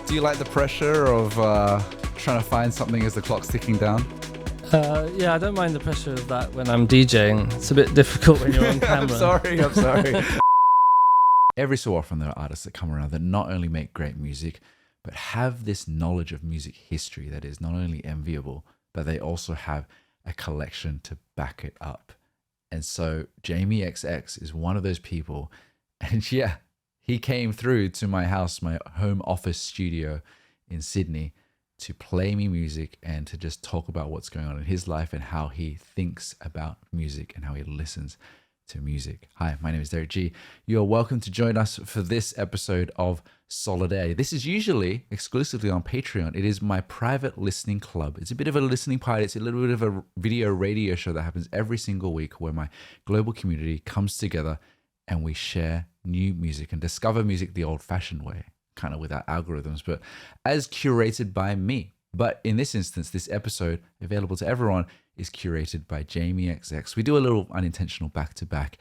Do you like the pressure of trying to find something as the clock's ticking down? Yeah, I don't mind the pressure of that when I'm DJing. It's a bit difficult when you're on camera. I'm sorry. Every so often there are artists that come around that not only make great music, but have this knowledge of music history that is not only enviable, but they also have a collection to back it up. And so Jamie XX is one of those people. And yeah, he came through to my house, my home office studio in Sydney, to play me music and to just talk about what's going on in his life and how he thinks about music and how he listens to music. Hi, my name is Derek G. You are welcome to join us for this episode of Solidaire. This is usually exclusively on Patreon. It is my private listening club. It's a bit of a listening party. It's a little bit of a video radio show that happens every single week where my global community comes together and we share new music and discover music the old-fashioned way, kind of without algorithms, but as curated by me. But in this instance, this episode, available to everyone, is curated by Jamie XX. We do a little unintentional back-to-back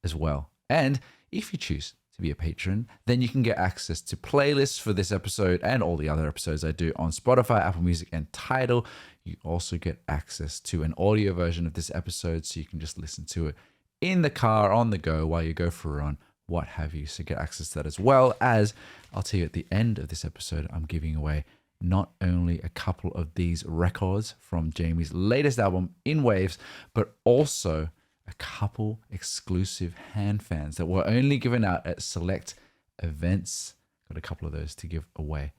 as well. And if you choose to be a patron, then you can get access to playlists for this episode and all the other episodes I do on Spotify, Apple Music, and Tidal. You also get access to an audio version of this episode, so you can just listen to it in the car, on the go, while you go for a run, what have you. So get access to that, as well as I'll tell you at the end of this episode, I'm giving away not only a couple of these records from Jamie's latest album, In Waves, but also a couple exclusive hand fans that were only given out at select events. Got a couple of those to give away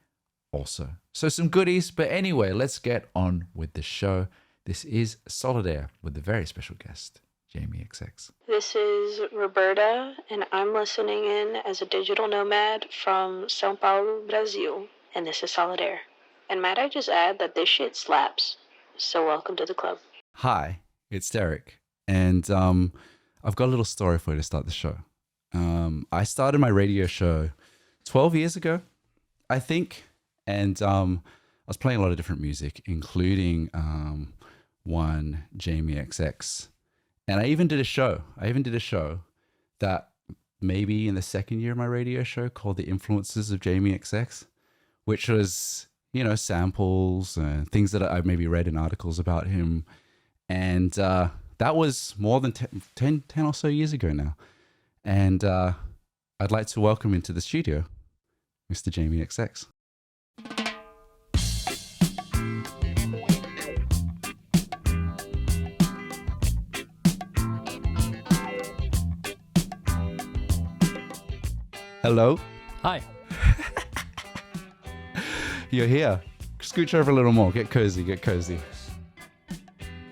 also. So some goodies, but anyway, let's get on with the show. This is Solidaire with a very special guest, Jamie XX. This is Roberta, and I'm listening in as a digital nomad from São Paulo, Brazil, and this is Solidaire. And might I just add that this shit slaps, so welcome to the club. Hi, it's Derek, and I've got a little story for you to start the show. I started my radio show 12 years ago, I think, and I was playing a lot of different music, including one Jamie XX. And I even did a show that maybe in the second year of my radio show called The Influences of Jamie XX, which was, you know, samples and things that I maybe read in articles about him. And that was more than 10 or so years ago now. And I'd like to welcome into the studio, Mr. Jamie XX. Hello. Hi. You're here. Scooch over a little more. Get cozy.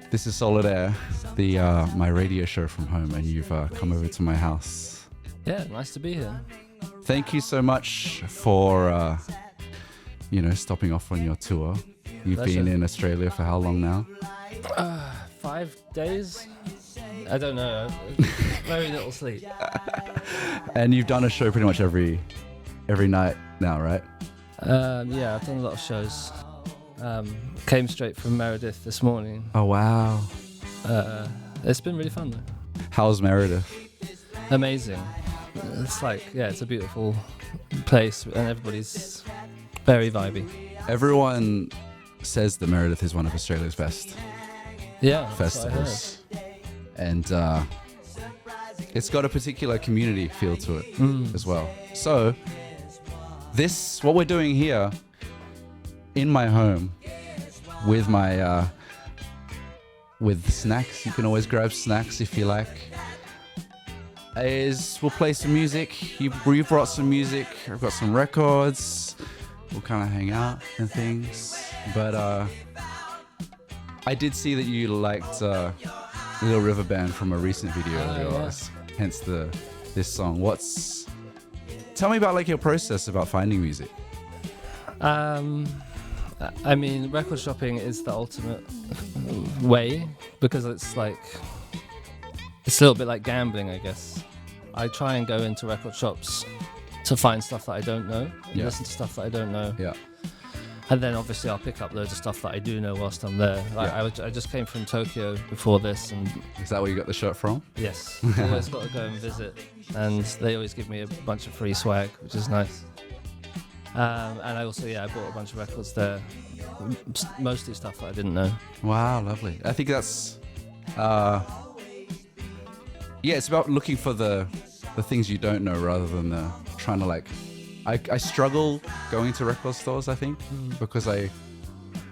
This is Solidaire, the my radio show from home, and you've come over to my house. Yeah, nice to be here. Thank you so much for stopping off on your tour. You've Pleasure. been in Australia for how long now? 5 days? I don't know. Very little sleep. And you've done a show pretty much every night now, right? Yeah, I've done a lot of shows. Came straight from Meredith this morning. Oh, wow. It's been really fun though. How's Meredith? Amazing. It's like, yeah, it's a beautiful place and everybody's very vibey. Everyone says that Meredith is one of Australia's best Yeah, festivals. And it's got a particular community feel to it as well. So what we're doing here in my home with my with snacks, you can always grab snacks if you like, is we'll play some music. You brought some music, I've got some records, we'll kind of hang out and things. But I did see that you liked Little River Band from a recent video of yours, hence this song. Tell me about like your process about finding music. I mean, record shopping is the ultimate way because it's a little bit like gambling, I guess. I try and go into record shops to find stuff that I don't know, and listen to stuff that I don't know. Yeah. And then obviously I'll pick up loads of stuff that I do know whilst I'm there. I just came from Tokyo before this, and Is that where you got the shirt from? yes, always got to go and visit. And they always give me a bunch of free swag, which is nice. And I also, I bought a bunch of records there, mostly stuff that I didn't know. Wow, lovely. I think that's, it's about looking for the things you don't know rather than trying to like. I struggle going to record stores, I think, because I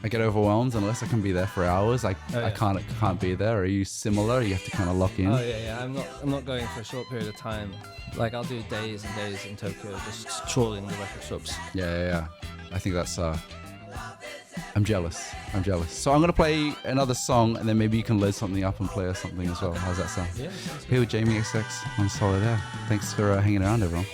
get overwhelmed unless I can be there for hours. I can't be there. Are you similar? You have to kind of lock in. Oh yeah. I'm not going for a short period of time. Like I'll do days and days in Tokyo, just trawling the record shops. Yeah. I think that's. I'm jealous. So I'm gonna play another song, and then maybe you can load something up and play us something as well. How's that sound? Yeah. Here with Jamie XX on Solidaire. Thanks for hanging around, everyone.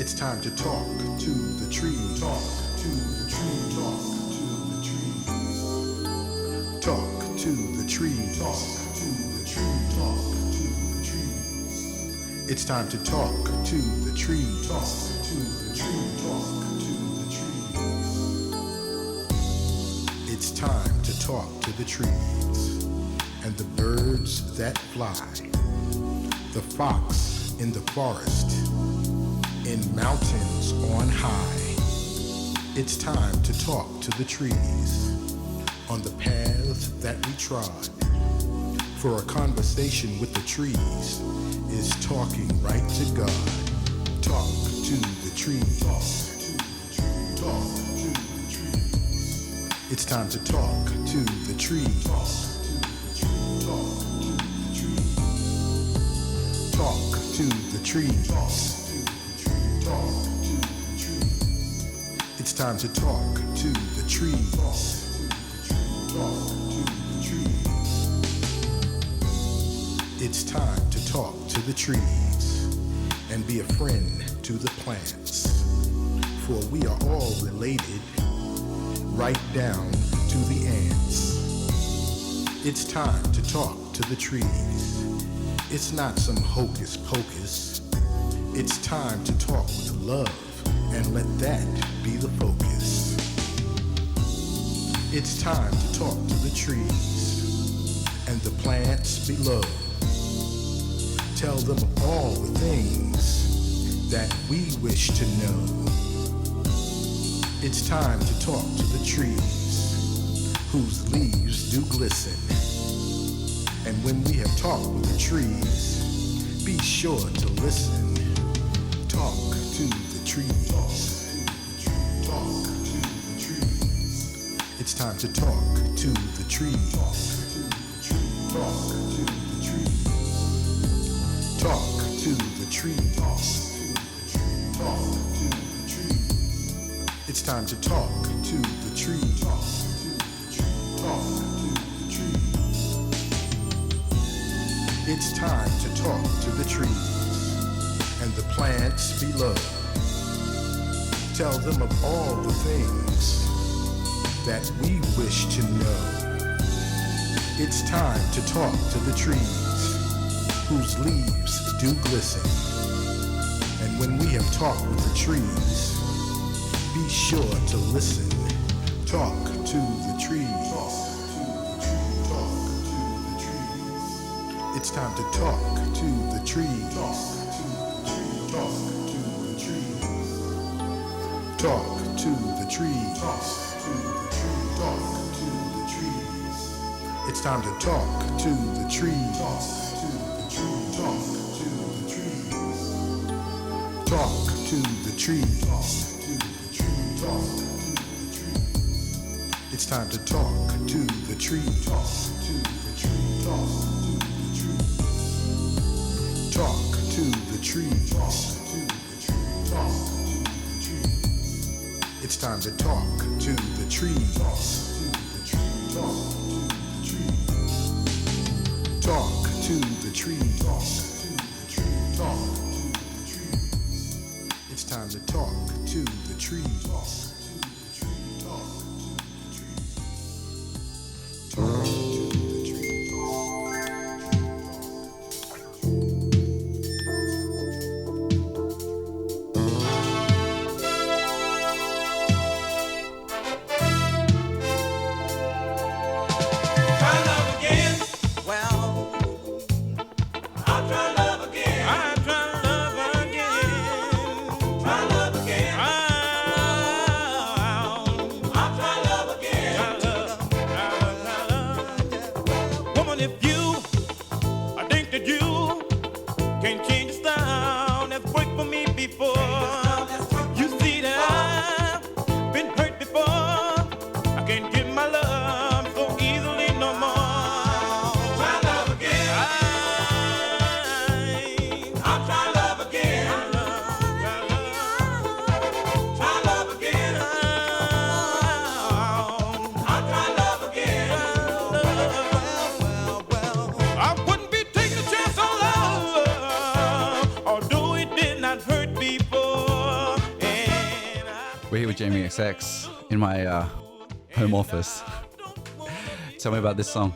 It's time to talk to the trees. Talk to the trees. Talk to the trees. Talk to the trees. Talk to the trees. It's time to talk to the trees. Talk to the trees. Talk to the trees. It's time to talk to the trees and the birds that fly. The fox in the forest, in mountains on high. It's time to talk to the trees on the paths that we trod. For a conversation with the trees is talking right to God. Talk to the trees. Talk to the trees. It's time to talk to the trees. Talk to the trees. It's time to talk to the trees. It's time to talk to the trees and be a friend to the plants. For we are all related, right down to the ants. It's time to talk to the trees. It's not some hocus pocus. It's time to talk with love and let that be the focus. It's time to talk to the trees and the plants below. Tell them all the things that we wish to know. It's time to talk to the trees whose leaves do glisten. And when we have talked with the trees, be sure to listen. Talk to the trees. Talk to the trees. It's time to talk to the trees. Talk to the trees. Talk to the trees. Talk to the trees. It's time to talk to the trees. Talk to the trees. It's time to talk to the trees and the plants below. Tell them of all the things that we wish to know. It's time to talk to the trees whose leaves do glisten. And when we have talked with the trees, be sure to listen. Talk to the trees. It's time to talk to the trees. Talk to the trees. Talk to the trees. Talk to the trees. It's time to talk to the trees. Talk to the trees. Talk to the trees. It's time to talk to the trees. Talk to the trees. Talk to the trees. It's time to talk to the trees. Talk to the trees. It's time to talk to the trees. Talk to the trees. We're here with Jamie XX in my home office. Tell me about this song.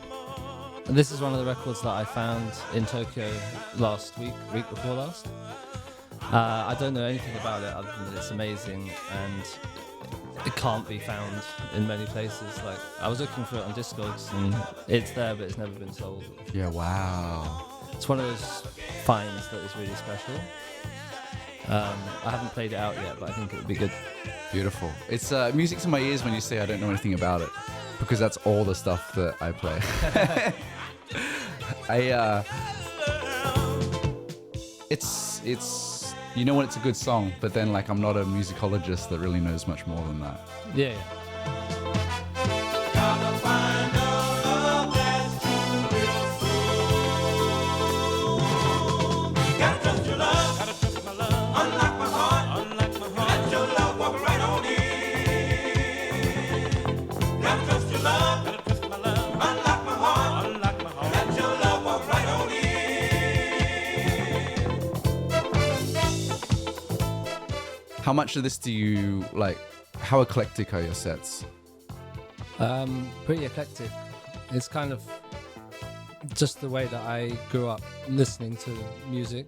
This is one of the records that I found in Tokyo last week before last. I don't know anything about it other than it's amazing and it can't be found in many places. Like I was looking for it on Discogs and it's there, but it's never been sold. Yeah, wow. It's one of those finds that is really special. I haven't played it out yet, but I think it would be good. Beautiful. It's music to my ears when you say I don't know anything about it, because that's all the stuff that I play. It's you know when it's a good song, but then like I'm not a musicologist that really knows much more than that. Yeah. How much of this do you like? How eclectic are your sets? Pretty eclectic. It's kind of just the way that I grew up listening to music,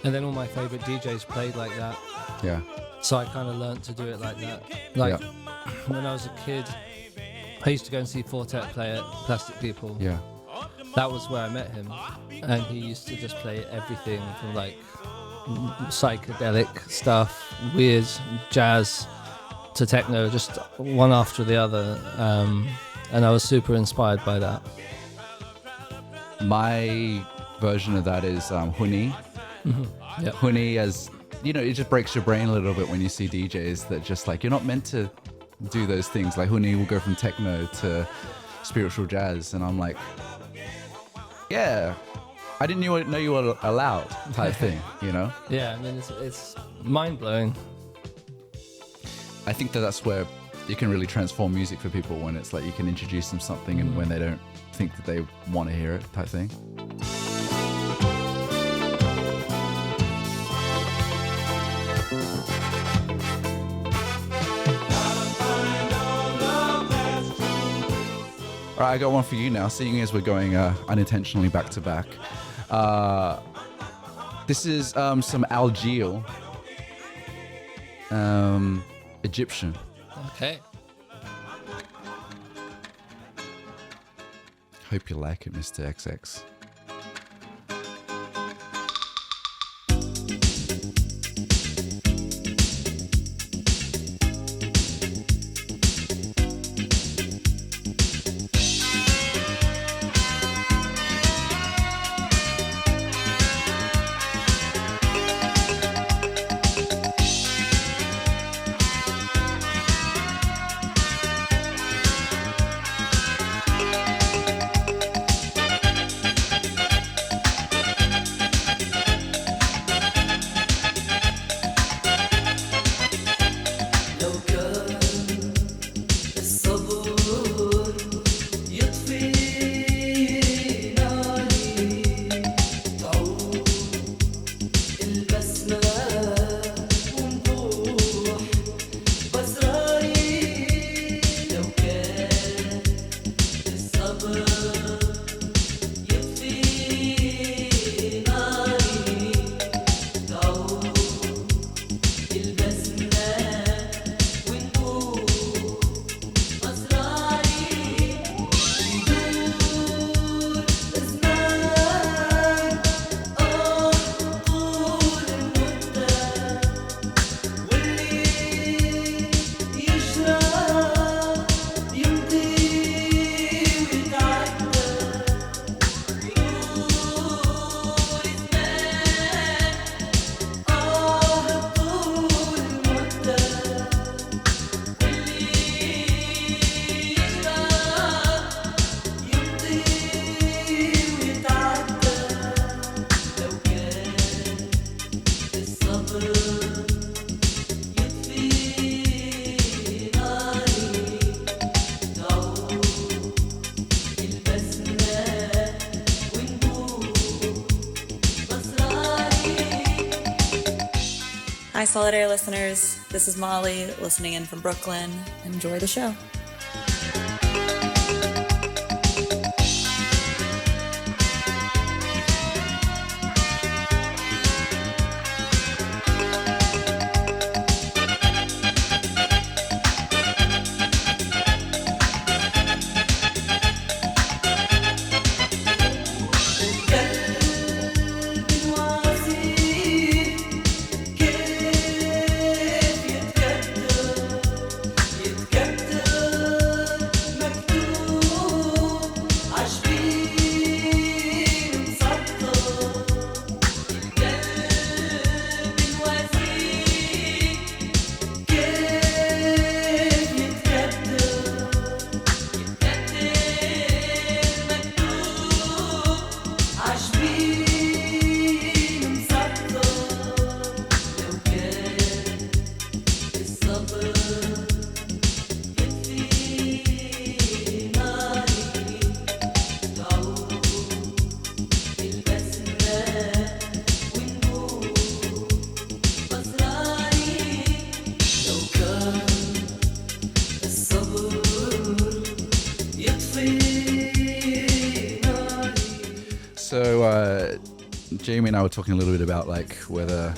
and then all my favorite DJs played like that. Yeah. So I kind of learned to do it like that. Like when I was a kid, I used to go and see Fortet play at Plastic People. Yeah. That was where I met him, and he used to just play everything from like psychedelic stuff, weird jazz to techno, just one after the other, and I was super inspired by that. My version of that is Huni. Mm-hmm. Yep. Huni, as you know, it just breaks your brain a little bit when you see DJs that just like, you're not meant to do those things. Like Huni will go from techno to spiritual jazz, and I'm like, yeah, I didn't know you were allowed type thing, you know? Yeah, I mean, it's mind-blowing. I think that's where you can really transform music for people, when it's like you can introduce them something and when they don't think that they want to hear it type thing. All right, I got one for you now, seeing as we're going unintentionally back to back. This is some Algiel, Egyptian. Okay. Hope you like it, Mr. XX. Solidaire listeners, this is Molly listening in from Brooklyn. Enjoy the show. So, Jamie and I were talking a little bit about like whether,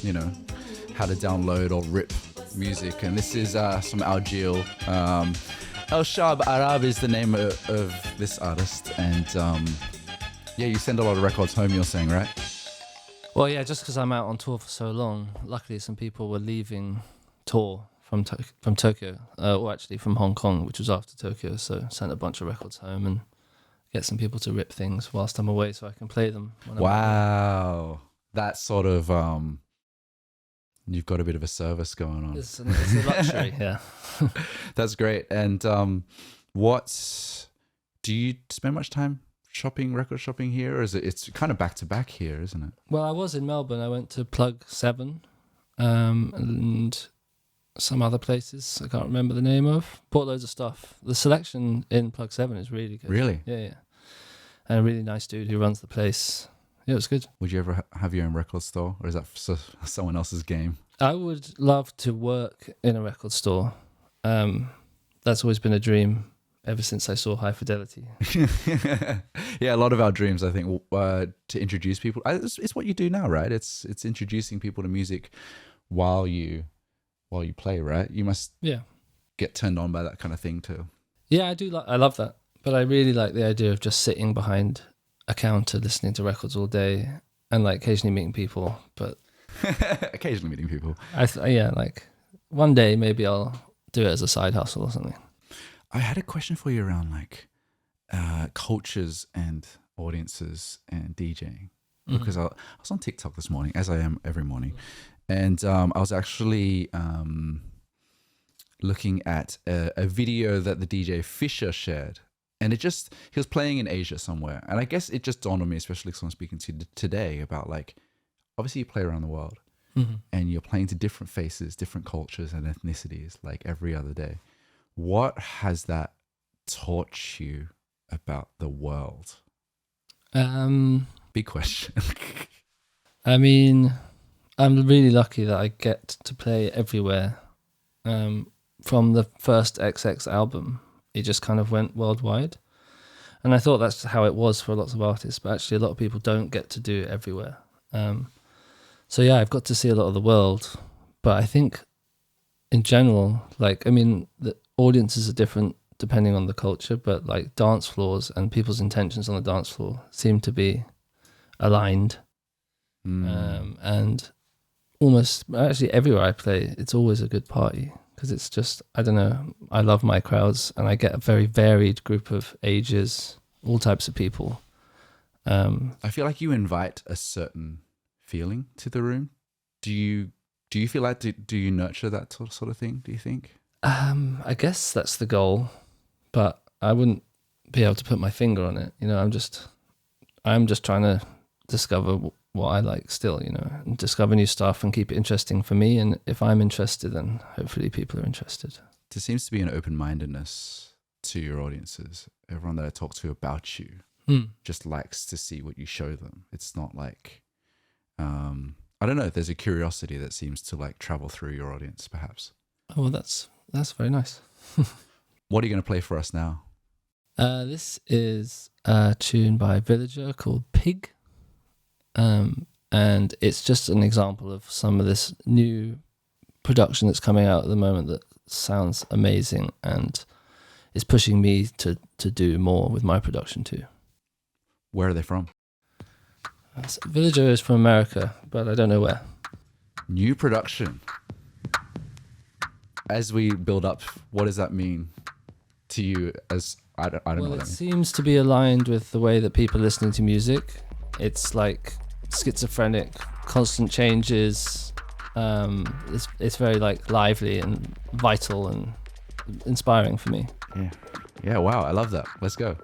you know, how to download or rip music, and this is some Algil. El Shab Arab is the name of this artist, and yeah, you send a lot of records home. You're saying, right? Well, yeah, just because I'm out on tour for so long, luckily some people were leaving tour from Tokyo, or actually from Hong Kong, which was after Tokyo. So sent a bunch of records home and get some people to rip things whilst I'm away, so I can play them. When Wow, that's sort of you've got a bit of a service going on. It's a luxury, yeah. That's great. And what do you spend much time shopping, record shopping here, or is it's kind of back to back here, isn't it? Well, I was in Melbourne. I went to Plug 7 and some other places I can't remember the name of. Bought loads of stuff. The selection in Plug 7 is really good. Really? Yeah. And a really nice dude who runs the place. Yeah, it was good. Would you ever have your own record store, or is that someone else's game? I would love to work in a record store. That's always been a dream ever since I saw High Fidelity. Yeah, a lot of our dreams, I think, to introduce people. It's what you do now, right? It's introducing people to music while you play, right? You must get turned on by that kind of thing too. Yeah, I do. I love that, but I really like the idea of just sitting behind a counter listening to records all day and like occasionally meeting people. But occasionally meeting people. Like one day maybe I'll do it as a side hustle or something. I had a question for you around like cultures and audiences and DJing, because I was on TikTok this morning, as I am every morning, and I was actually looking at a video that the DJ Fisher shared, and he was playing in Asia somewhere, and I guess it just dawned on me, especially because I'm speaking to today, about like, obviously you play around the world, and you're playing to different faces, different cultures and ethnicities, like every other day. What has that taught you about the world? Big question. I mean, I'm really lucky that I get to play everywhere. From the first XX album, it just kind of went worldwide. And I thought that's how it was for lots of artists, but actually a lot of people don't get to do it everywhere. So yeah, I've got to see a lot of the world, but I think in general, like, I mean, the audiences are different depending on the culture, but like dance floors and people's intentions on the dance floor seem to be aligned. And almost actually everywhere I play, it's always a good party, because it's just, I don't know, I love my crowds and I get a very varied group of ages, all types of people. I feel like you invite a certain feeling to the room. Do you feel like, do you nurture that sort of thing, do you think? I guess that's the goal, but I wouldn't be able to put my finger on it. You know, I'm just trying to discover what I like still, you know, and discover new stuff and keep it interesting for me. And if I'm interested, then hopefully people are interested. There seems to be an open-mindedness to your audiences. Everyone that I talk to about you just likes to see what you show them. It's not like, I don't know, there's a curiosity that seems to like travel through your audience, perhaps. Oh, well, that's very nice. What are you going to play for us now? This is a tune by Villager called Pig. And it's just an example of some of this new production that's coming out at the moment that sounds amazing and is pushing me to do more with my production too. Where are they from? Villager is from America, but I don't know where. New production. As we build up, what does that mean to you? As I don't know Well, what it that means. seems to be aligned with the way that people are listening to music. It's like schizophrenic, constant changes. It's very like lively and vital and inspiring for me. Yeah, wow, I love that. Let's go.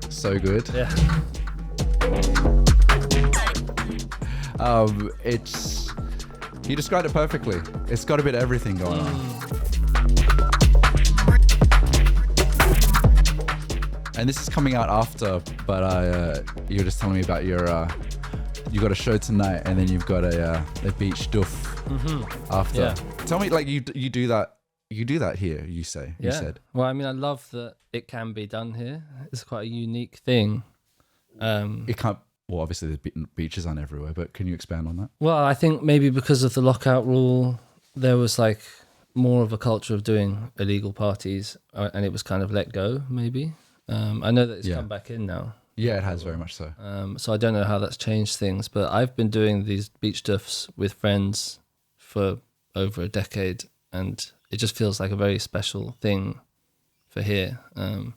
So good. Yeah. It's, you described it perfectly. It's got a bit of everything going on. And this is coming out after, but you were just telling me about your, you got a show tonight, and then you've got a beach doof after. Yeah. Tell me, like you do that here. You say you said. Well, I mean, I love that it can be done here. It's quite a unique thing. It can't. Well, obviously the beaches aren't everywhere, but can you expand on that? Well, I think maybe because of the lockout rule, there was like more of a culture of doing illegal parties, and it was kind of let go. Maybe. I know that it's come back in now. Yeah, it has very much so. So I don't know how that's changed things, but I've been doing these beach duffs with friends for over a decade, and it just feels like a very special thing for here. And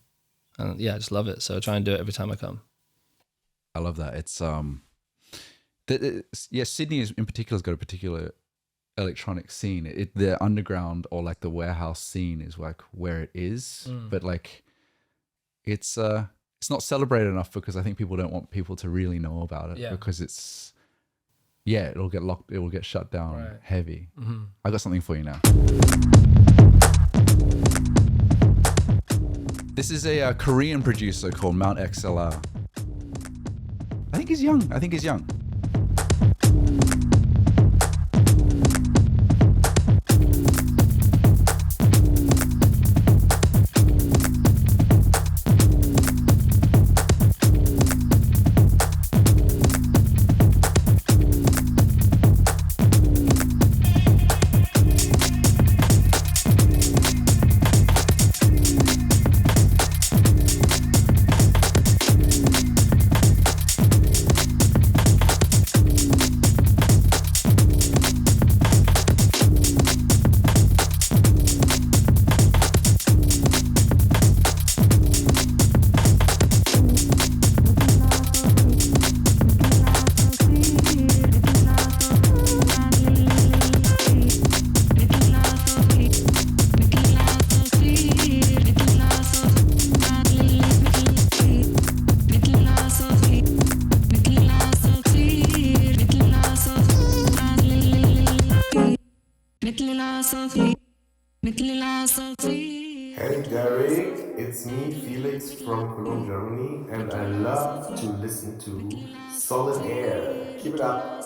yeah, I just love it. So I try and do it every time I come. I love that. It's Sydney is in particular has got a particular electronic scene. The underground or like the warehouse scene is like where it is, but like it's not celebrated enough because I think people don't want people to really know about it because it's it'll get locked, it will get shut down heavy. I got something for you now. This is a Korean producer called Mount XLR. I think he's young. Hey Derek, it's me Felix from Cologne, Germany, and I love to listen to Solid Air. Keep it up.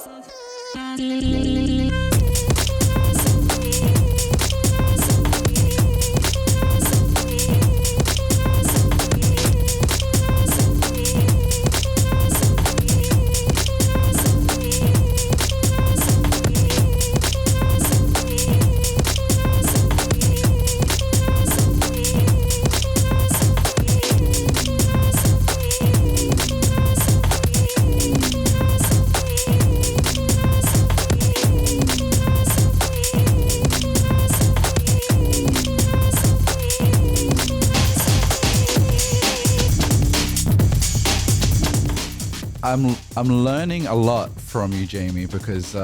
I'm learning a lot from you, Jamie, because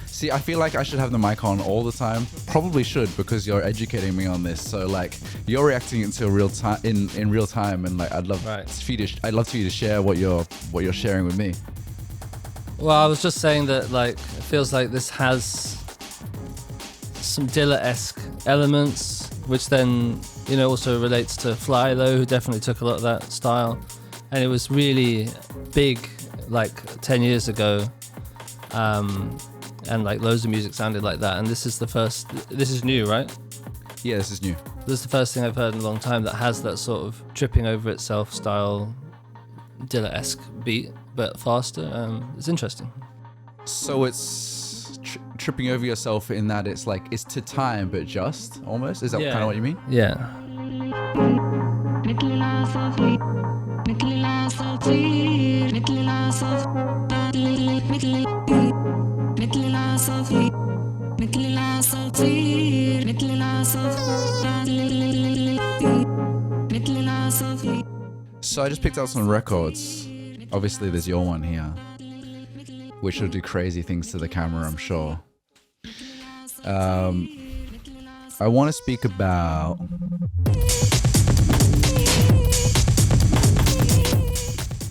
see, I feel like I should have the mic on all the time. Probably should, because you're educating me on this. So like you're reacting into real time in real time, and like I'd love for you to share what you're sharing with me. Well, I was just saying that like it feels like this has some Dilla-esque elements, which then also relates to Flylo, who definitely took a lot of that style, and it was really big like 10 years ago, and like loads of music sounded like that. And this is new, right? Yeah, this is new. This is the first thing I've heard in a long time that has that sort of tripping over itself style Dilla-esque beat, but faster. It's interesting. So it's tripping over yourself in that it's like it's to time, but just almost. Is that kind of what you mean? Yeah. So I just picked out some records. Obviously, there's your one here, which will do crazy things to the camera, I'm sure. I want to speak about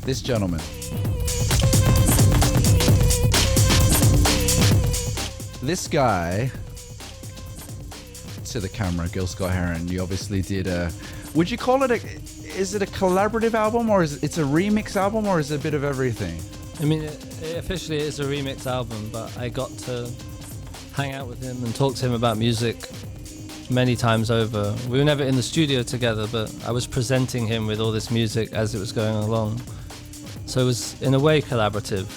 this gentleman. This guy, to the camera, Gil Scott Heron, you obviously did would you call it is it a collaborative album, or is it's a remix album, or is it a bit of everything? I mean, it officially is a remix album, but I got to hang out with him and talk to him about music many times over. We were never in the studio together, but I was presenting him with all this music as it was going along. So it was, in a way, collaborative,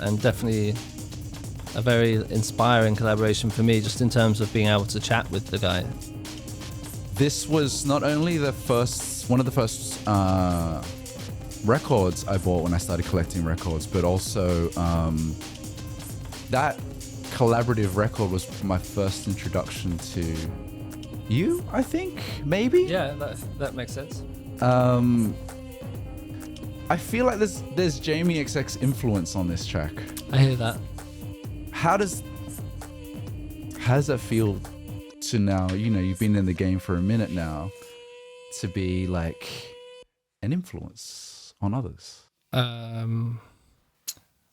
and definitely a very inspiring collaboration for me, just in terms of being able to chat with the guy. This was not only one of the first records I bought when I started collecting records, but also that collaborative record was my first introduction to you, I think, maybe? Yeah, that makes sense. I feel like there's Jamie XX influence on this track. I hear that. How does that feel to now, you've been in the game for a minute now, to be like an influence on others?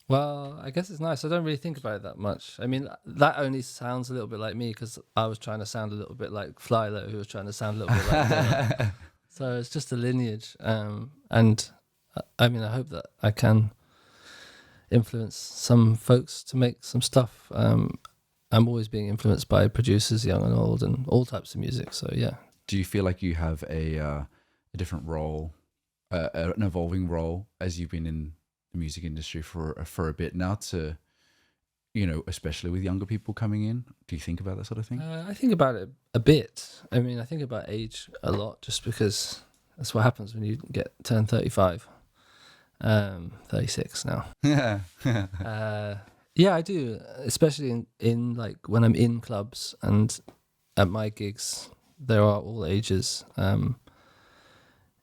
Well, I guess it's nice. I don't really think about it that much. I mean, that only sounds a little bit like me because I was trying to sound a little bit like Flylo, who was trying to sound a little bit like Dylan. So it's just a lineage. And I mean, I hope that I can influence some folks to make some stuff. I'm always being influenced by producers, young and old, and all types of music. So yeah. Do you feel like you have a different role, an evolving role, as you've been in the music industry for a bit now, to, especially with younger people coming in? Do you think about that sort of thing? I think about it a bit. I mean, I think about age a lot, just because that's what happens when you turn 35. 36 now. Yeah. Yeah, I do, especially in like when I'm in clubs and at my gigs, there are all ages.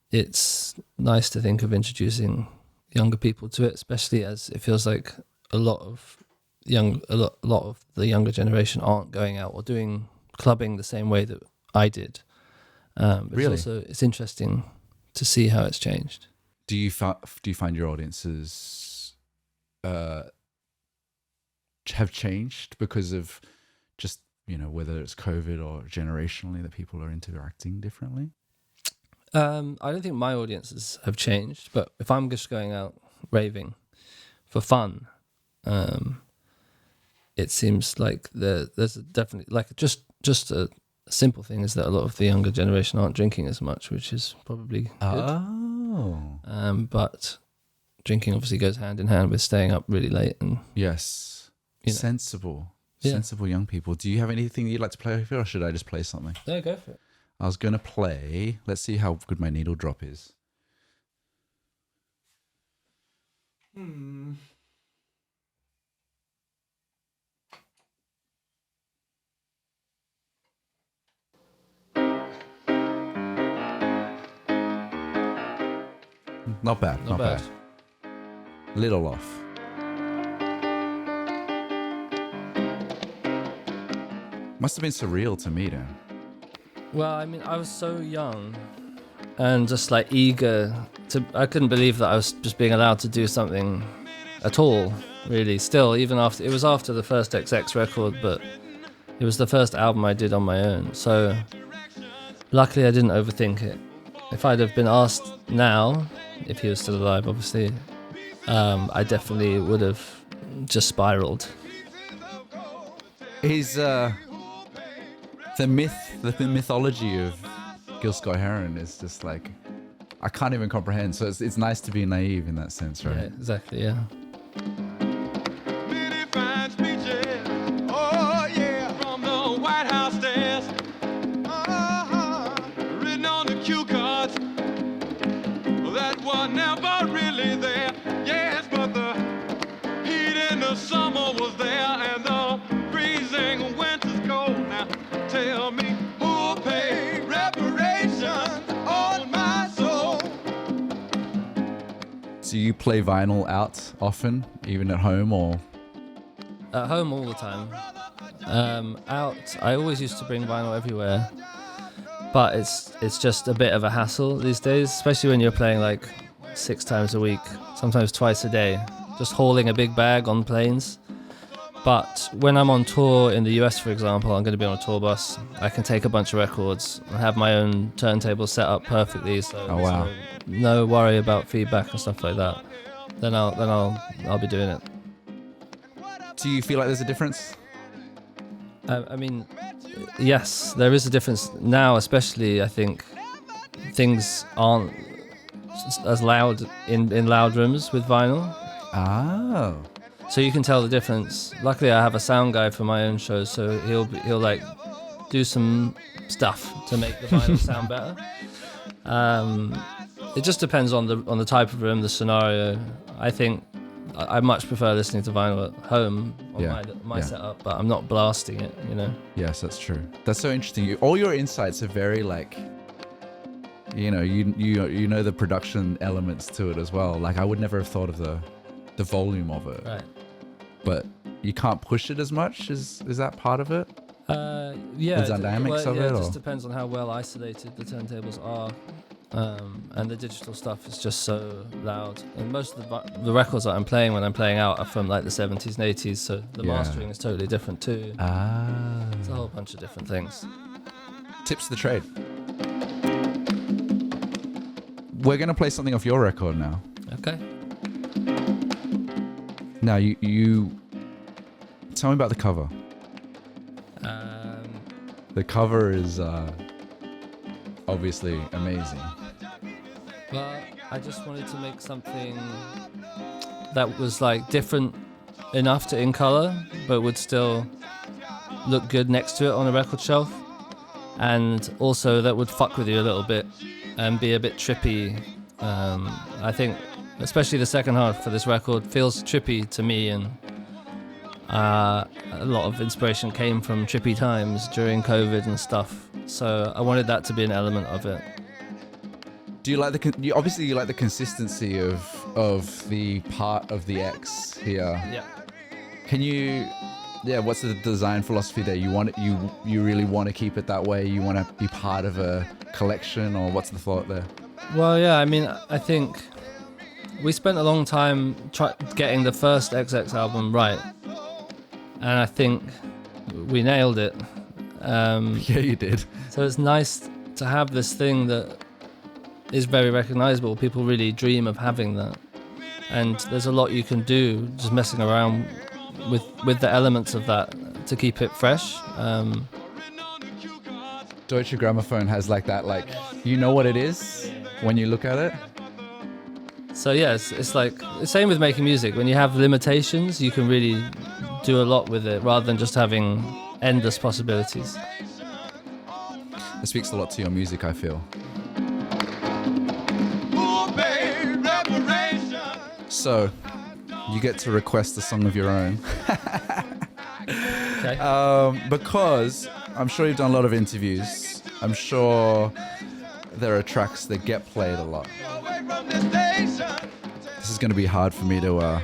It's nice to think of introducing younger people to it, especially as it feels like a lot of the younger generation aren't going out or doing clubbing the same way that I did. Really? It's interesting to see how it's changed. Do you find your audiences have changed because of just whether it's COVID or generationally that people are interacting differently? I don't think my audiences have changed, but if I'm just going out raving for fun, it seems like there's definitely like just a simple thing is that a lot of the younger generation aren't drinking as much, which is probably good. Oh. But drinking obviously goes hand in hand with staying up really late and Yes. You know. Sensible. Yeah. Sensible young people. Do you have anything you'd like to play with, or should I just play something? no, go for it. I was going to play. Let's see how good my needle drop is. Not bad. Not bad. Little off. Must have been surreal to meet him. Well, I mean, I was so young and just like eager to. I couldn't believe that I was just being allowed to do something at all, really. Still, even after it was after the first XX record, but it was the first album I did on my own. So luckily, I didn't overthink it. If I'd have been asked now, if he was still alive, obviously, I definitely would have just spiraled. He's the mythology of Gil Scott Heron is just like, I can't even comprehend. So it's nice to be naive in that sense, right? Yeah, exactly. Yeah. Many fine speeches, oh yeah, from the White House stairs, written on the cue cards that were never really there. Yes, but the heat in the summer was there, and the freezing winter's cold. Now tell me who'll pay reparations on my soul. So you play vinyl out often, even at home, or? At home all the time. Out, I always used to bring vinyl everywhere, but it's just a bit of a hassle these days, especially when you're playing like 6 times a week, sometimes twice a day, just hauling a big bag on planes. But when I'm on tour in the US, for example, I'm going to be on a tour bus. I can take a bunch of records and have my own turntable set up perfectly, so Oh, wow. so no worry about feedback and stuff like that. Then I'll be doing it. Do you feel like there's a difference? I mean, yes, there is a difference now, especially I think things aren't as loud in loud rooms with vinyl. Oh. So you can tell the difference. Luckily, I have a sound guy for my own shows, so he'll like do some stuff to make the vinyl sound better. It just depends on the type of room, the scenario. I think I much prefer listening to vinyl at home on my setup, but I'm not blasting it, you know. Yes, that's true. That's so interesting. All your insights are very like, you know the production elements to it as well. Like I would never have thought of the volume of it. Right. But you can't push it as much. Is that part of it? Yeah. The dynamics of it it, just or? depends on how well isolated the turntables are. And the digital stuff is just so loud. And most of the records that I'm playing when I'm playing out are from like the 70s and 80s, so the Yeah. mastering is totally different too. Ah. It's a whole bunch of different things. Tips of the trade. We're gonna play something off your record now. Okay. Now you tell me about the cover. The cover is obviously amazing. Well, I just wanted to make something that was like different enough to in color, but would still look good next to it on a record shelf, and also that would fuck with you a little bit and be a bit trippy. I think especially the second half for this record feels trippy to me, and a lot of inspiration came from trippy times during COVID and stuff, so I wanted that to be an element of it. Do you like obviously you like the consistency of the part of the X here? Yeah. Can you? Yeah. What's the design philosophy there? You really want to keep it that way? You want to be part of a collection, or what's the thought there? Well, yeah, I mean, I think we spent a long time getting the first XX album right, and I think we nailed it. Yeah, you did. So it's nice to have this thing that is very recognizable. People really dream of having that. And there's a lot you can do just messing around with the elements of that to keep it fresh. Deutsche Grammophon has like that, like, you know what it is when you look at it. So yeah, it's like the same with making music. When you have limitations, you can really do a lot with it rather than just having endless possibilities. It speaks a lot to your music, I feel. So, you get to request a song of your own. Okay. Because I'm sure you've done a lot of interviews. I'm sure there are tracks that get played a lot. This is going to be hard for me to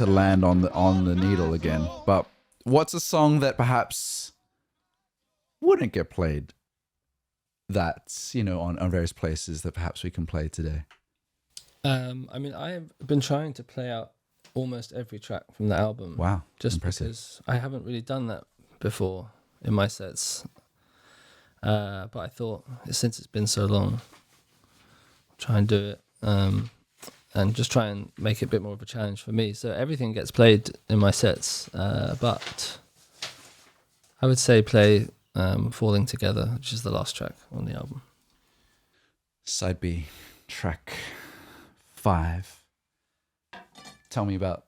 land on the needle again. But what's a song that perhaps wouldn't get played? That's, you know, on various places that perhaps we can play today. I mean, I've been trying to play out almost every track from the album. Wow, just impressive. Because I haven't really done that before in my sets. But I thought, since it's been so long, I'll try and do it. And just try and make it a bit more of a challenge for me. So everything gets played in my sets, but I would say play Falling Together, which is the last track on the album. Side B, track 5. Tell me about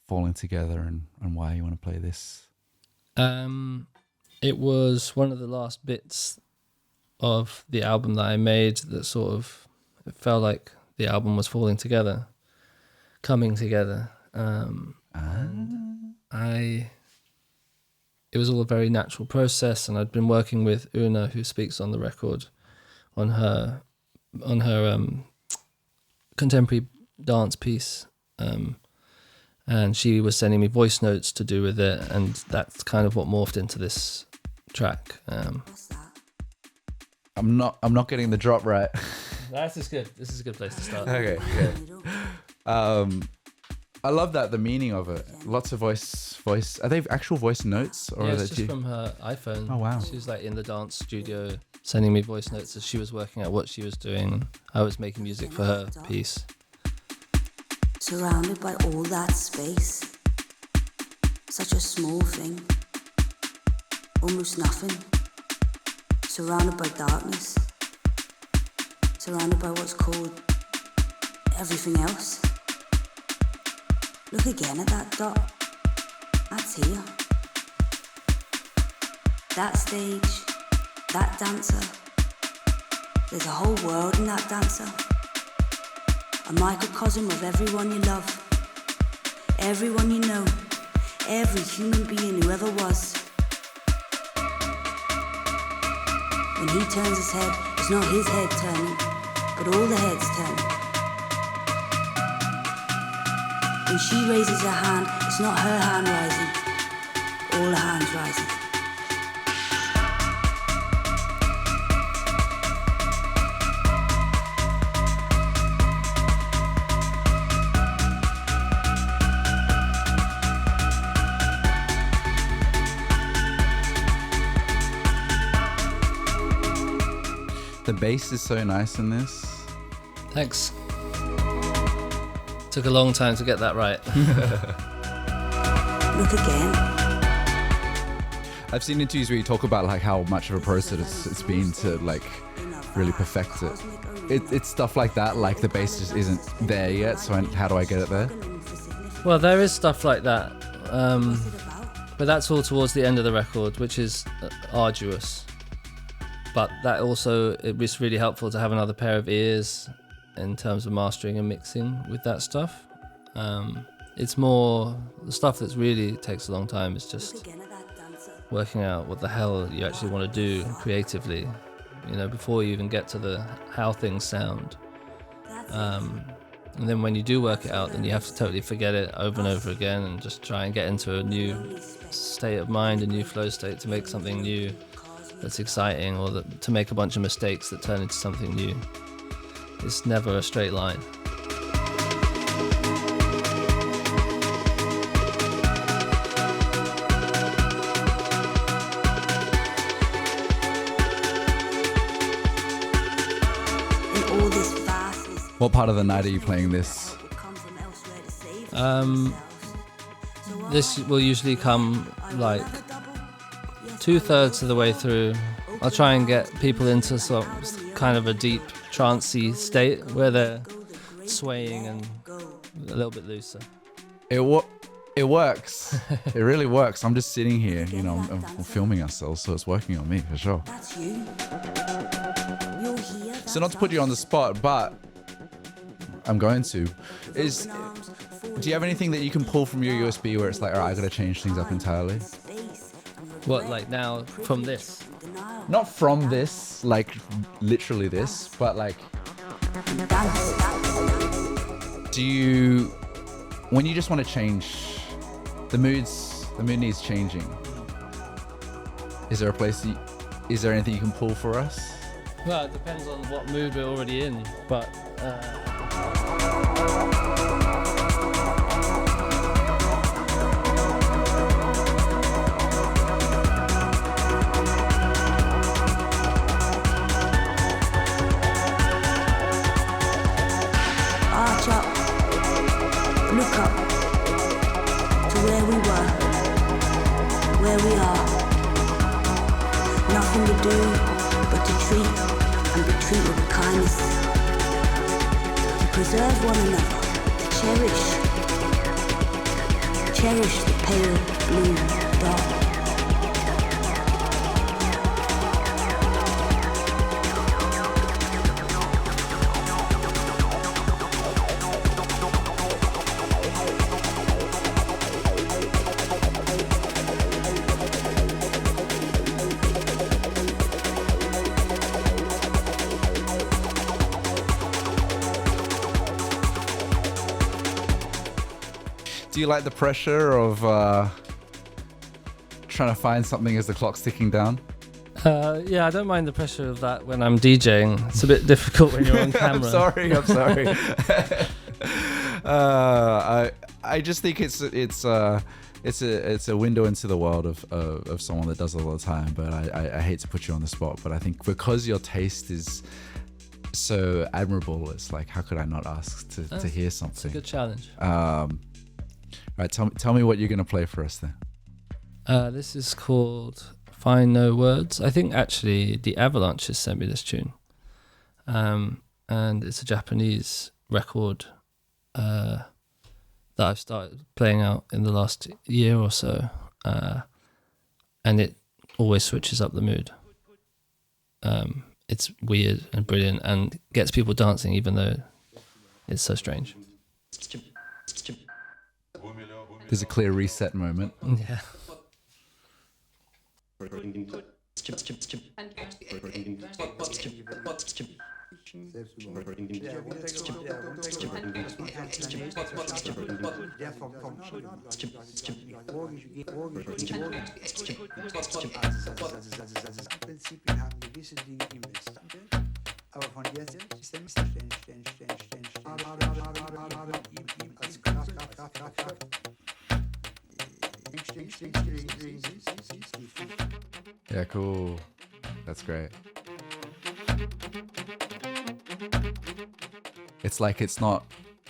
Falling Together and why you want to play this. It was one of the last bits of the album that I made that sort of, it felt like the album was falling together, coming together. And it was all a very natural process, and I'd been working with Una, who speaks on the record, on her contemporary dance piece, and she was sending me voice notes to do with it, and that's kind of what morphed into this track. I'm not getting the drop right. This is good. This is a good place to start. Okay. I love that, the meaning of it. Lots of voice. Are they actual voice notes, or Yeah, are it's they just from her iPhone. Oh, wow. She was like in the dance studio sending me voice notes as she was working out what she was doing. I was making music for her piece. Surrounded by all that space, such a small thing, almost nothing. Surrounded by darkness, surrounded by what's called everything else. Look again at that dot. That's here. That stage, that dancer. There's a whole world in that dancer. A microcosm of everyone you love, everyone you know, every human being who ever was. When he turns his head, it's not his head turning, but all the heads turning. When she raises her hand, it's not her hand rising, all the hands rising. The bass is so nice in this. Thanks. Took a long time to get that right. Look again. I've seen interviews where you talk about like how much of a process it's been to like really perfect it. It's stuff like that, like the bass just isn't there yet, so how do I get it there? Well, there is stuff like that, but that's all towards the end of the record, which is arduous. But that also, it was really helpful to have another pair of ears in terms of mastering and mixing with that stuff. It's more, the stuff that's really takes a long time is just working out what the hell you actually want to do creatively, you know, before you even get to the how things sound. And then when you do work it out, then you have to totally forget it over and over again and just try and get into a new state of mind, a new flow state to make something new that's exciting, or to make a bunch of mistakes that turn into something new. It's never a straight line. What part of the night are you playing this? This will usually come like 2/3 of the way through. I'll try and get people into some kind of a deep trancey state where they're swaying and a little bit looser. It works. It really works. I'm just sitting here, you know, I'm filming ourselves, so it's working on me for sure. So not to put you on the spot, but I'm going to. Do you have anything that you can pull from your USB where it's like, all right, I gotta change things up entirely? What, like now from this? Not from this, like literally this, but like, when you just want to change, the mood needs changing. Is there anything you can pull for us? Well, it depends on what mood we're already in, but Arch up, look up to where we were, where we are. Nothing to do but to treat and be treated with kindness. To preserve one another, cherish the pale blue dark. Do you like the pressure of trying to find something as the clock's ticking down? yeah, I don't mind the pressure of that when I'm DJing. It's a bit difficult when you're on camera. I'm sorry. I just think it's a window into the world of someone that does it all the time. But I hate to put you on the spot, but I think because your taste is so admirable, it's like, how could I not ask to hear something? It's a good challenge. Right, tell me what you're gonna play for us then. This is called Find No Words. I think actually the Avalanches sent me this tune, and it's a Japanese record that I've started playing out in the last year or so, and it always switches up the mood. It's weird and brilliant and gets people dancing even though it's so strange. There's a clear reset moment. Yeah. Aber von jetzt ist der Missverständnis. Yeah, cool. That's great. It's like it's not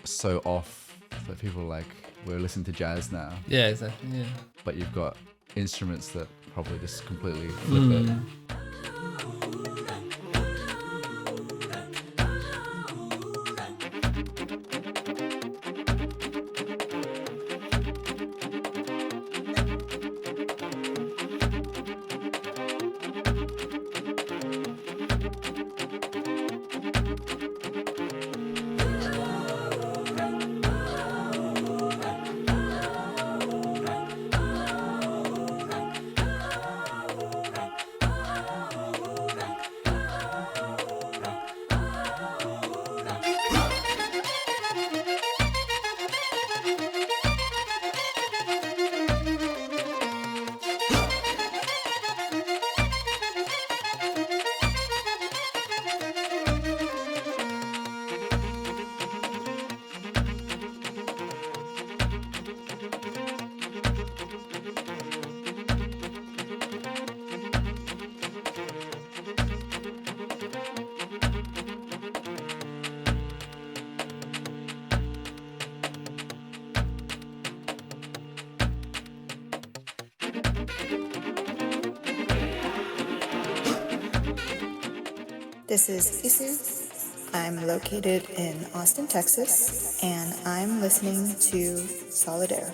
so off that people are like, we're listening to jazz now. Yeah, exactly. Yeah. But you've got instruments that probably just completely flip it. This is Isu. I'm located in Austin, Texas, and I'm listening to Solid Air.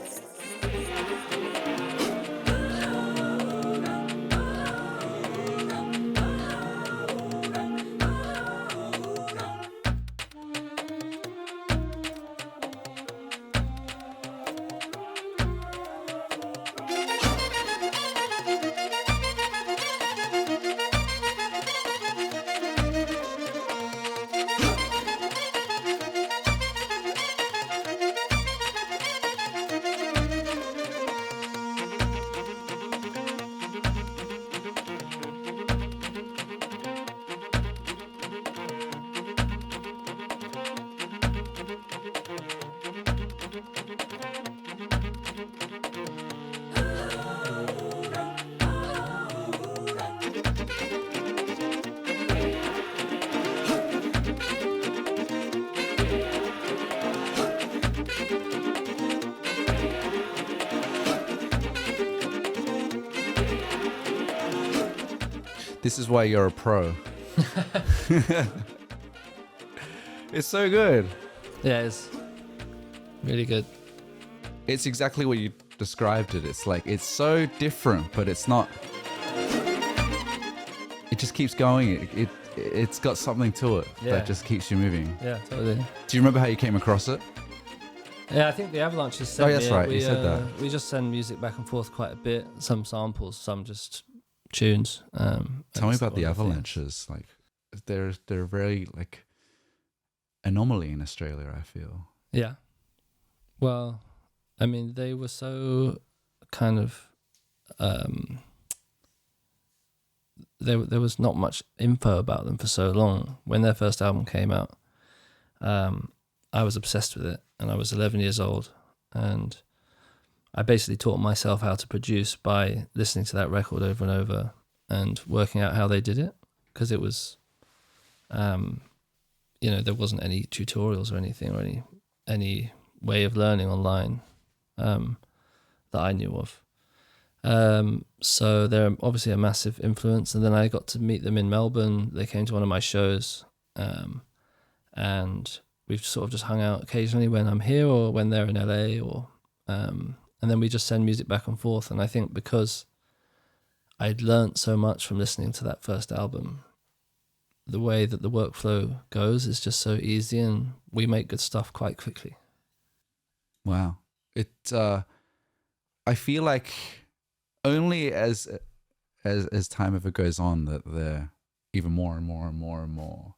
This is why you're a pro. It's so good. Yeah, it's really good. It's exactly what you described it. It's like, it's so different, but it's not. It just keeps going. It's got something to it that just keeps you moving. Yeah, totally. Do you remember how you came across it? Yeah, I think the Avalanches sent that's me right. We, you said that. We just send music back and forth quite a bit. Some samples, some just tunes. Tell me about the Avalanches. Like, they're very like anomaly in Australia, I feel. Yeah. Well, I mean, they were so kind of there was not much info about them for so long. When their first album came out, I was obsessed with it, and I was 11 years old, and I basically taught myself how to produce by listening to that record over and over and working out how they did it, because it was, there wasn't any tutorials or anything or any way of learning online that I knew of. So they're obviously a massive influence. And then I got to meet them in Melbourne. They came to one of my shows, and we've sort of just hung out occasionally when I'm here or when they're in LA, and then we just send music back and forth. And I think because I'd learnt so much from listening to that first album, the way that the workflow goes is just so easy, and we make good stuff quite quickly. Wow. I feel like only as time ever goes on that they're even more and more and more and more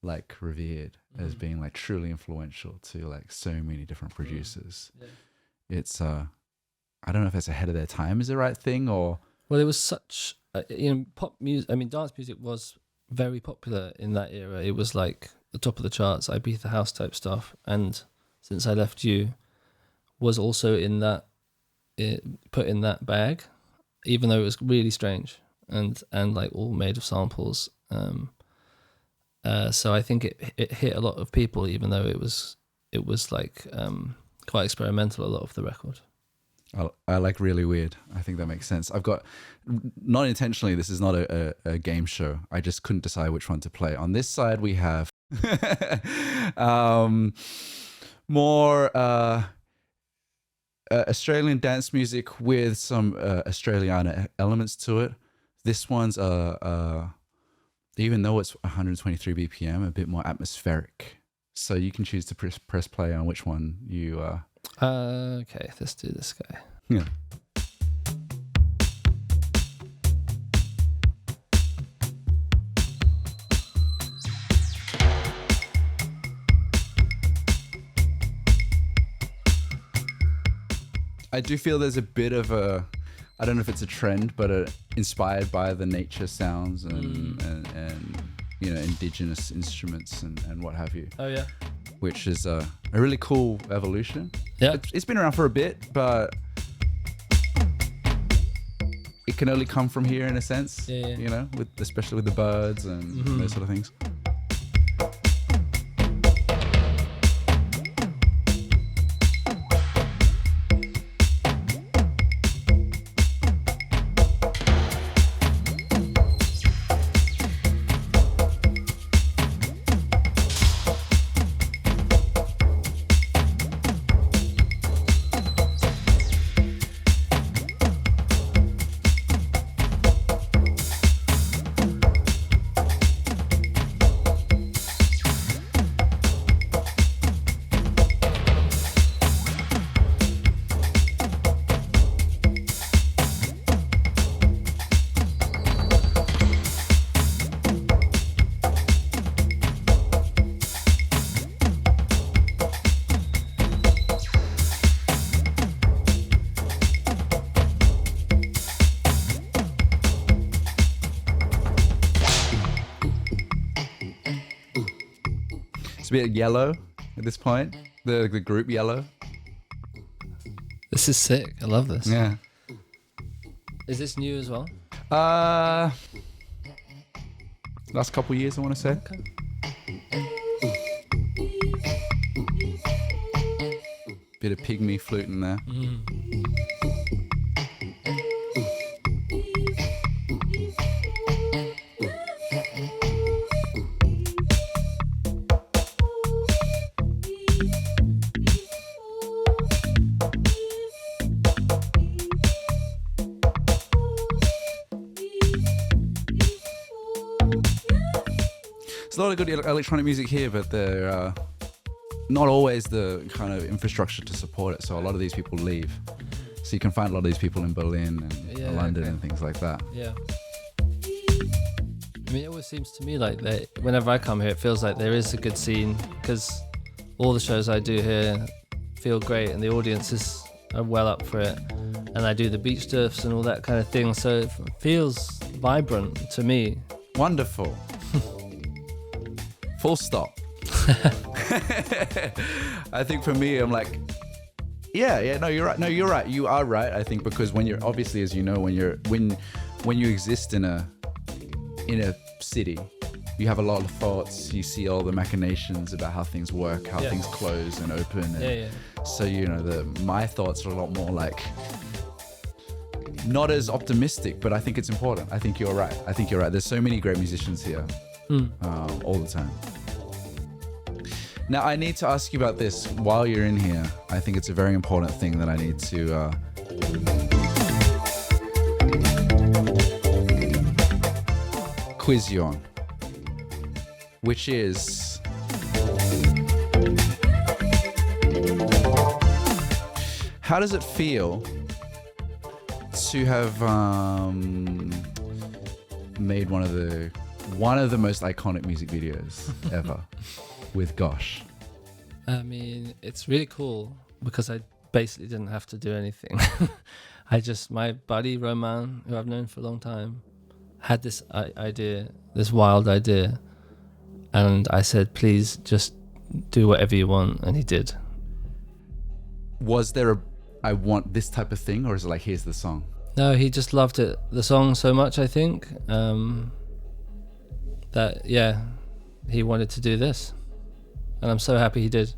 like revered as being like truly influential to like so many different producers. Yeah. It's I don't know if it's ahead of their time is the right thing, or well, it was such pop music. I mean, dance music was very popular in that era. It was like the top of the charts, Ibiza house type stuff, and Since I Left You was also in that, put in that bag, even though it was really strange and like all made of samples. So I think it hit a lot of people, even though it was like quite experimental, a lot of the record. I like really weird. I think that makes sense. I've got, not intentionally, this is not a game show. I just couldn't decide which one to play. On this side, we have more Australian dance music with some Australiana elements to it. This one's, even though it's 123 BPM, a bit more atmospheric. So you can choose to press play on which one you... Okay, let's do this guy. Yeah. I do feel there's a bit of a, I don't know if it's a trend, but inspired by the nature sounds and indigenous instruments and what have you. Oh yeah. Which is a really cool evolution. Yeah. It's been around for a bit, but it can only come from here in a sense. Yeah. Especially with the birds and those sort of things. bit yellow at this point. The group yellow. This is sick. I love this. Yeah. Is this new as well? Last couple years, I want to say. Okay. Bit of pygmy flute in there. There's a lot of good electronic music here, but they're not always the kind of infrastructure to support it. So a lot of these people leave. So you can find a lot of these people in Berlin and London and things like that. Yeah. I mean, it always seems to me like that whenever I come here, it feels like there is a good scene because all the shows I do here feel great and the audiences are well up for it. And I do the beach surfs and all that kind of thing. So it feels vibrant to me. Wonderful. Full stop. I think for me, I'm like, no, you're right. No, you're right. You are right. I think because when you're obviously, as you know, when you exist in a city, you have a lot of thoughts. You see all the machinations about how things work, how things close and open. And so my thoughts are a lot more like not as optimistic, but I think it's important. I think you're right. There's so many great musicians here all the time. Now, I need to ask you about this while you're in here. I think it's a very important thing that I need to quiz you on, which is how does it feel to have made one of the most iconic music videos ever? With Gosh. I mean, it's really cool because I basically didn't have to do anything. My buddy Roman, who I've known for a long time, had this idea, this wild idea. And I said, please just do whatever you want. And he did. Was there I want this type of thing, or is it like, here's the song? No, he just loved it, the song so much, I think, that, he wanted to do this. And I'm so happy he did.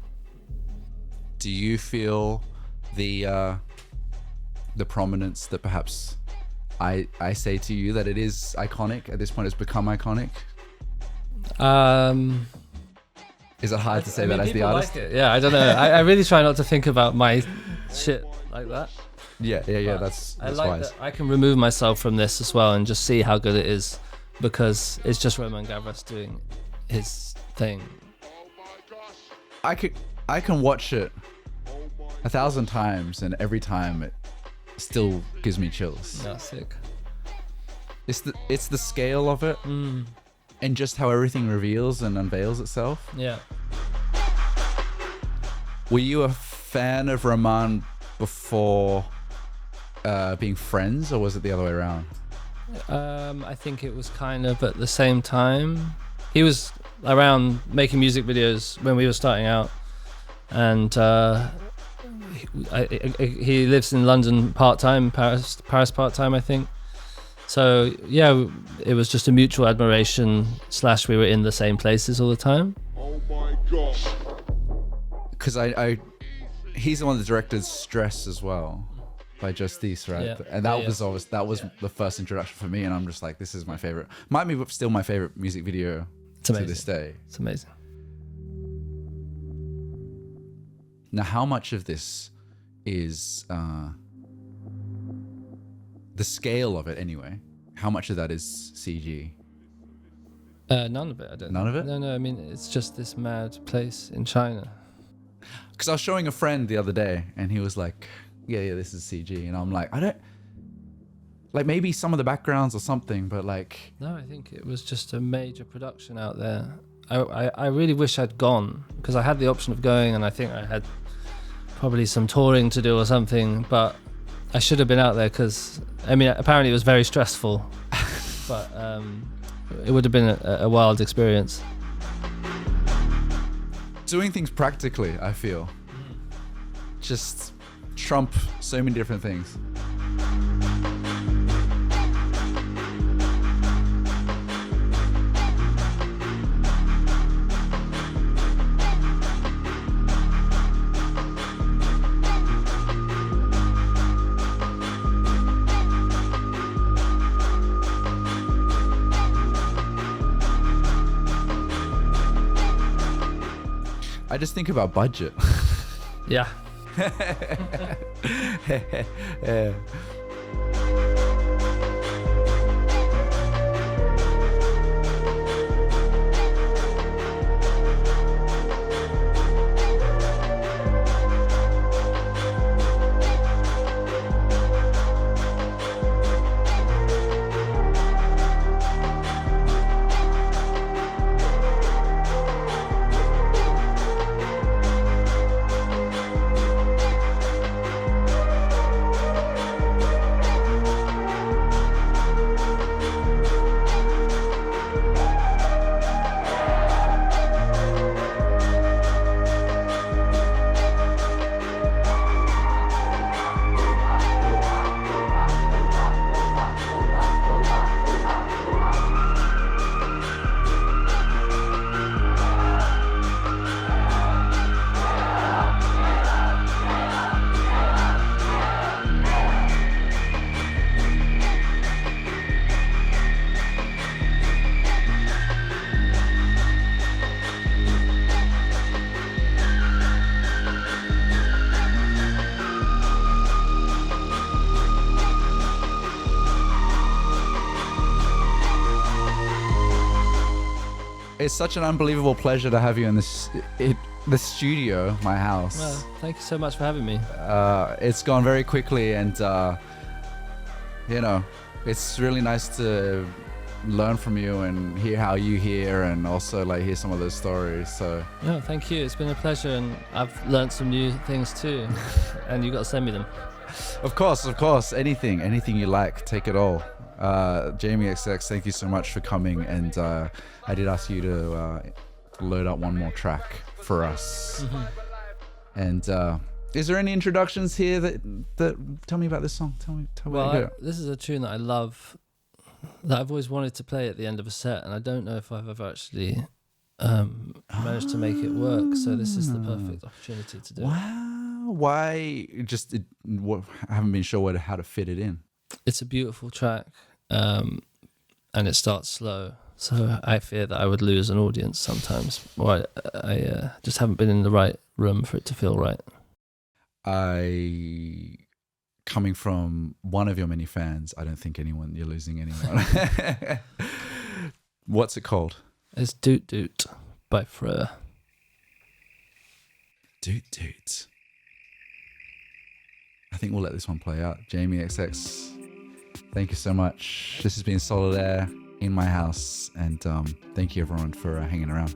Do you feel the prominence that perhaps I say to you that it is iconic at this point? It's become iconic. Is it hard to say that as the artist? Like it. Yeah, I don't know. I really try not to think about my shit like that. Yeah. That's I like wise. that I can remove myself from this as well and just see how good it is because it's just Roman Gavras doing his thing. I can watch it 1,000 times, and every time it still gives me chills. Yeah, sick. It's the scale of it, and just how everything reveals and unveils itself. Yeah. Were you a fan of Roman before being friends, or was it the other way around? I think it was kind of at the same time. He was around making music videos when we were starting out, and he lives in London part-time, Paris part-time, I think. So yeah, it was just a mutual admiration / we were in the same places all the time. Oh my God. Because he's the one that directed Stress as well, by Justice, right? Yeah. And that was the first introduction for me, and I'm just like, this is my favorite. Might be still my favorite music video to this day. It's amazing. Now, how much of this is the scale of it anyway? How much of that is CG? None of it, I don't None know. of it? No, I mean, it's just this mad place in China. Because I was showing a friend the other day, and he was like, yeah, this is CG. And I'm like, I don't... Like, maybe some of the backgrounds or something, but like... No, I think it was just a major production out there. I really wish I'd gone, because I had the option of going, and I think I had probably some touring to do or something, but I should have been out there, because, I mean, apparently it was very stressful, but it would have been a wild experience. doing things practically, I feel. Just trump so many different things. I just think about budget. Yeah. Yeah. It's such an unbelievable pleasure to have you in the studio, my house. Well, thank you so much for having me. It's gone very quickly, and it's really nice to learn from you and hear how you hear, and also like hear some of those stories. So No, thank you. It's been a pleasure, and I've learned some new things too. And you got to send me them. of course, anything you like, take it all. Jamie XX, thank you so much for coming, and I did ask you to load up one more track for us. And is there any introductions here that tell me about this song? Tell me Well, this is a tune that I love, that I've always wanted to play at the end of a set, and I don't know if I've ever actually managed to make it work. So this is the perfect opportunity to do it. Wow, why? I haven't been sure how to fit it in. It's a beautiful track, and it starts slow. So I fear that I would lose an audience sometimes. Or I just haven't been in the right room for it to feel right. Coming from one of your many fans, I don't think you're losing anyone. What's it called? It's Doot Doot by Freur. Doot Doot. I think we'll let this one play out. Jamie XX, thank you so much. This has been Solid Air in my house, and thank you everyone for hanging around.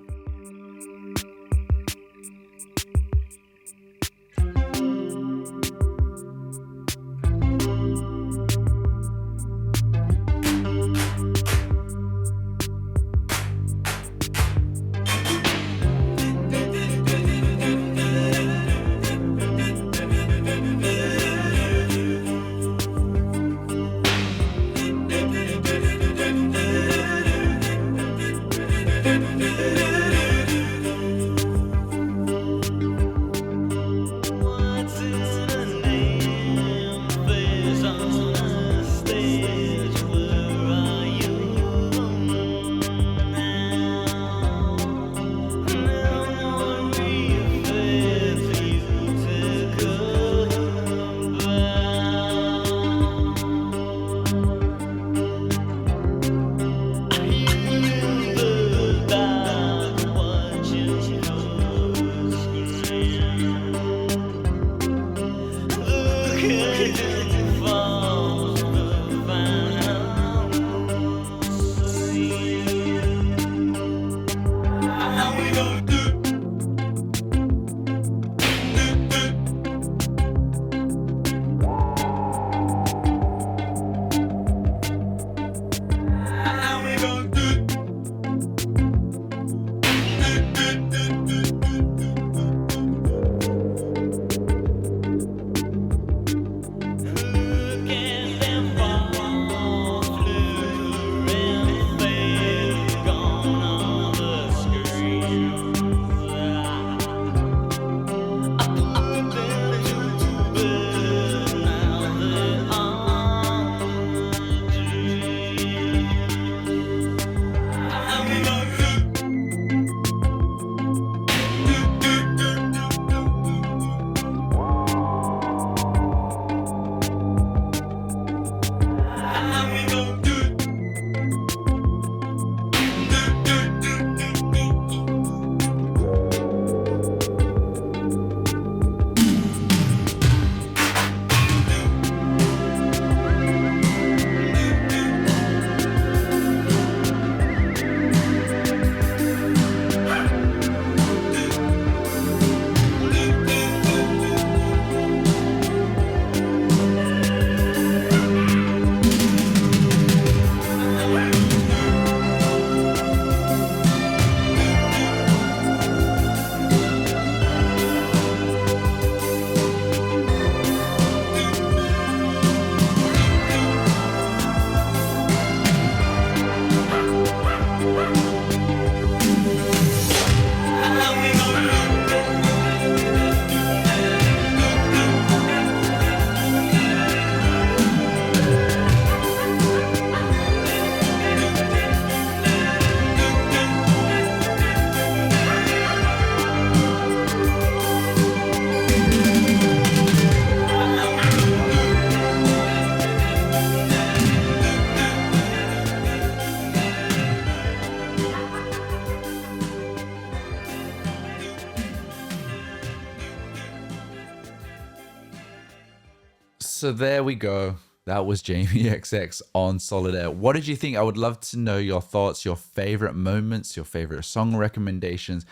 So there we go. That was Jamie XX on Solid Air. What did you think? I would love to know your thoughts, your favorite moments, your favorite song recommendations,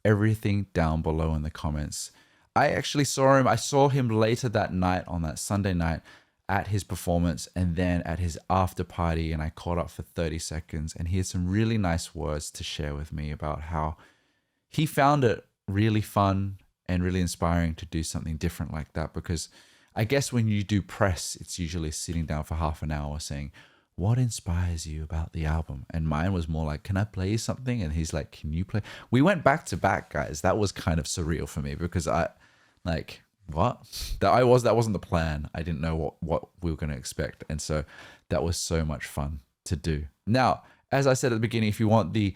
everything down below in the comments. I actually saw him. I saw him later that night on that Sunday night at his performance and then at his after party, and I caught up for 30 seconds, and he had some really nice words to share with me about how he found it really fun and really inspiring to do something different like that, because I guess when you do press, it's usually sitting down for half an hour saying, what inspires you about the album? And mine was more like, can I play you something? And he's like, can you play? We went back to back, guys. That was kind of surreal for me because what? That wasn't the plan. I didn't know what we were going to expect. And so that was so much fun to do. Now, as I said at the beginning, if you want the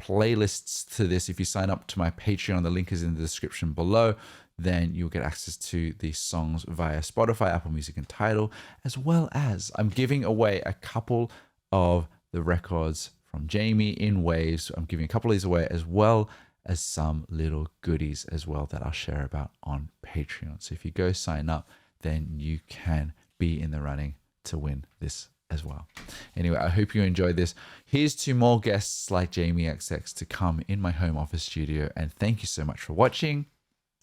playlists to this, if you sign up to my Patreon, the link is in the description below, then you'll get access to the songs via Spotify, Apple Music, and Tidal, as well as I'm giving away a couple of the records from Jamie in waves. I'm giving a couple of these away, as well as some little goodies as well that I'll share about on Patreon. So if you go sign up, then you can be in the running to win this as well. Anyway, I hope you enjoyed this. Here's to more guests like Jamie XX to come in my home office studio, and thank you so much for watching.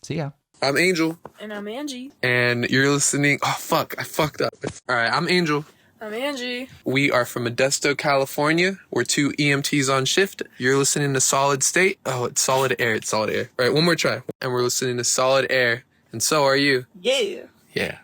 See ya. I'm Angel. And I'm Angie. And you're listening. Oh, fuck. I fucked up. All right, I'm Angel. I'm Angie. We are from Modesto, California. We're two EMTs on shift. You're listening to Solid State. Oh, it's Solid Air. It's Solid Air. All right, one more try. And we're listening to Solid Air. And so are you. Yeah. Yeah.